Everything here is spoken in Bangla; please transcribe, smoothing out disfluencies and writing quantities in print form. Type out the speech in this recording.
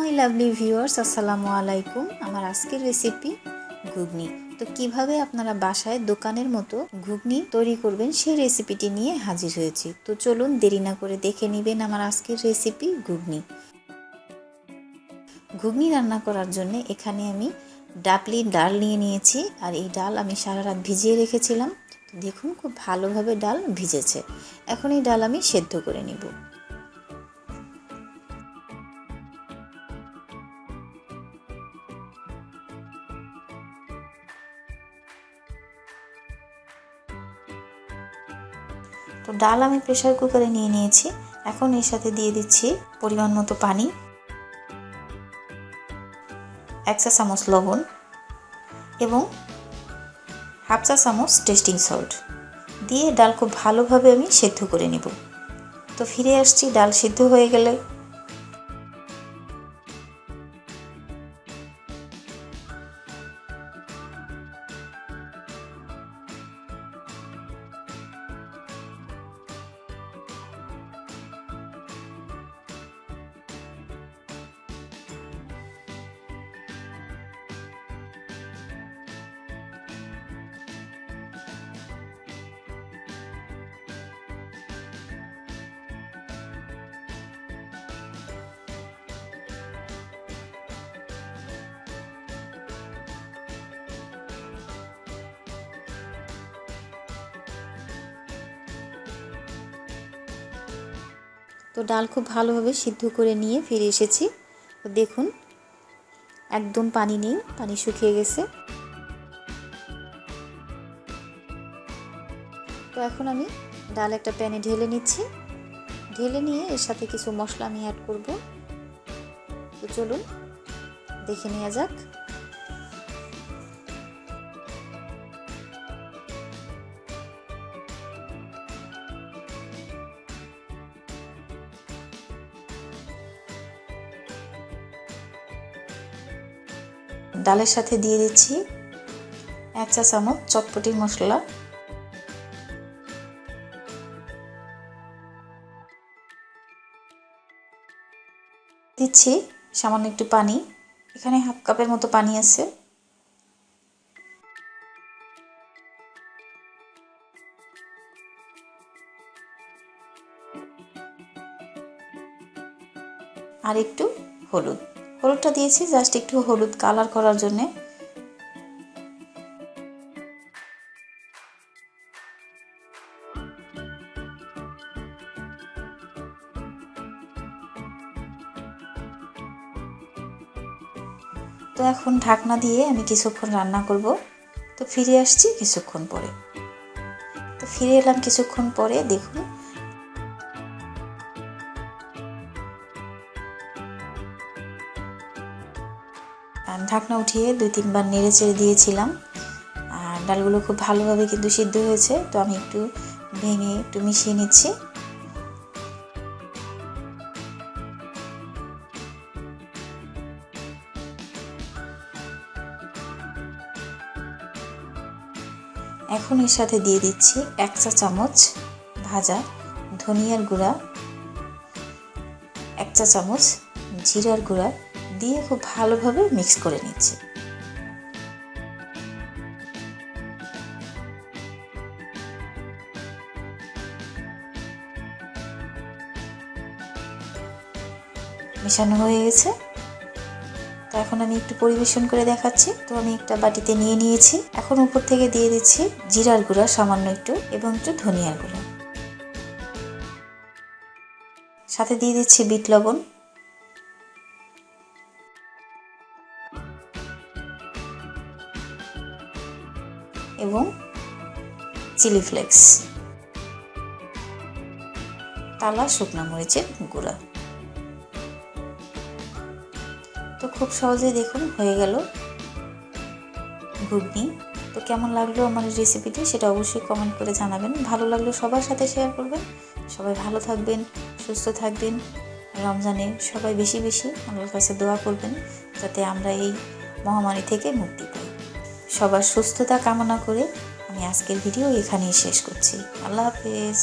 মাই লাভলি ভিউয়ার্স, আসসালামু আলাইকুম। আমার আজকের রেসিপি ঘুগনি। তো কিভাবে আপনারা বাসায় দোকানের মতো ঘুগনি তৈরি করবেন সেই রেসিপিটি নিয়ে হাজির হয়েছি। তো চলুন দেরি না করে দেখে নেবেন আমার আজকের রেসিপি ঘুগনি। ঘুগনি রান্না করার জন্য এখানে আমি ডাবলি ডাল নিয়ে নিয়েছি, আর এই ডাল আমি সারা রাত ভিজিয়ে রেখেছিলাম। দেখুন খুব ভালোভাবে ডাল ভিজেছে। এখন এই ডাল আমি সেদ্ধ করে নিব। তো ডাল আমি প্রেসার কুকারে নিয়ে নিয়েছি। এখন এর সাথে দিয়ে দিচ্ছি পরিমাণ মতো পানি, 1 চা চামচ লবণ এবং 1/2 চা চামচ টেস্টিং সল্ট দিয়ে ডাল খুব ভালোভাবে আমি সেদ্ধ করে নেব। তো ফিরে আসছি ডাল সিদ্ধ হয়ে গেলে। তো ডাল খুব ভালোভাবে সিদ্ধ করে নিয়ে ফিরে এসেছি। তো দেখুন একদম পানি নেই, পানি শুকিয়ে গেছে। তো এখন আমি ডাল একটা প্যানে ঢেলে নিচ্ছি। ঢেলে নিয়ে এর সাথে কিছু মশলা আমি অ্যাড করব। তো চলুন দেখে নেওয়া যাক। ডালের সাথে দিয়ে দিচ্ছি 1 চা চামচ চটপটি মশলা, দিচ্ছি সামান্য একটু পানি, এখানে 1/2 কাপের মতো পানি আছে। আর একটু হলুদটা দিয়েছি জাস্ট একটু হলুদ কালার করার জন্য। তো এখন ঢাকনা দিয়ে আমি কিছুক্ষণ রান্না করব। তো ফিরে আসছি কিছুক্ষণ পরে। তো ফিরে এলাম কিছুক্ষণ পরে। দেখুন ঢাকনা উঠিয়ে 2-3 বার নেড়ে চেড়ে দিয়েছিলাম। আর ডালগুলো খুব ভালোভাবে কিন্তু সিদ্ধ হয়েছে। তো আমি একটু ভেঙে একটু মিশিয়ে নিচ্ছি। এখন এর সাথে দিয়ে দিচ্ছি 1 চা চামচ ভাজা ধনিয়ার গুঁড়া, 1 চা চামচ জিরার গুঁড়া দিয়ে খুব ভালোভাবে মিক্স করে নিচ্ছি। মেশানো হয়ে গেছে। তো এখন আমি একটু পরিবেশন করে দেখাচ্ছি। তো আমি একটা বাটিতে নিয়ে নিয়েছি। এখন উপর থেকে দিয়ে দিচ্ছি জিরার গুঁড়া সামান্য একটু এবং একটু ধনিয়ার গুঁড়া, সাথে দিয়ে দিচ্ছি বিট লবণ এবং চিলি ফ্লেক্স, টালা শুকনো মরিচের গুঁড়া। তো খুব সহজেই দেখুন হয়ে গেল ঘুগনি। তো কেমন লাগলো আমার রেসিপিটি সেটা অবশ্যই কমেন্ট করে জানাবেন। ভালো লাগলে সবার সাথে শেয়ার করবেন। সবাই ভালো থাকবেন, সুস্থ থাকবেন। রমজানে সবাই বেশি বেশি আল্লাহর কাছে দোয়া করবেন যাতে আমরা এই মহামারী থেকে মুক্তি পাই। সবার সুস্থতা কামনা করে আমি আজকের ভিডিও এখানেই শেষ করছি। আল্লাহ হাফেজ।